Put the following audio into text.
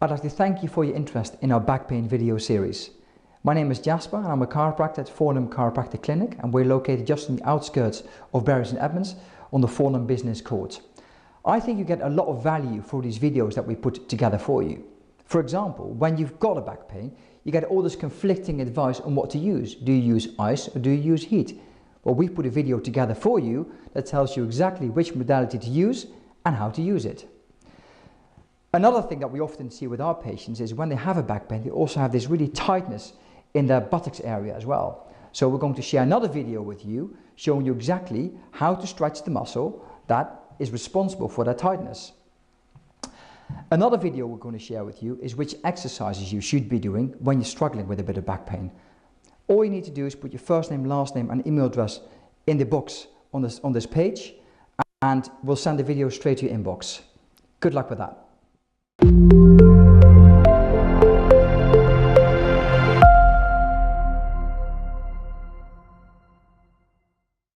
I'd like to thank you for your interest in our back pain video series. My name is Jasper and I'm a chiropractor at Fornham Chiropractic Clinic, and we're located just on the outskirts of Bury St Edmunds on the Fornham Business Court. I think you get a lot of value for these videos that we put together for you. For example, when you've got a back pain, you get all this conflicting advice on what to use. Do you use ice or do you use heat? Well, we put a video together for you that tells you exactly which modality to use and how to use it. Another thing that we often see with our patients is when they have a back pain, they also have this really tightness in their buttocks area as well. So we're going to share another video with you showing you exactly how to stretch the muscle that is responsible for that tightness. Another video we're going to share with you is which exercises you should be doing when you're struggling with a bit of back pain. All you need to do is put your first name, last name and email address in the box on this page, and we'll send the video straight to your inbox. Good luck with that.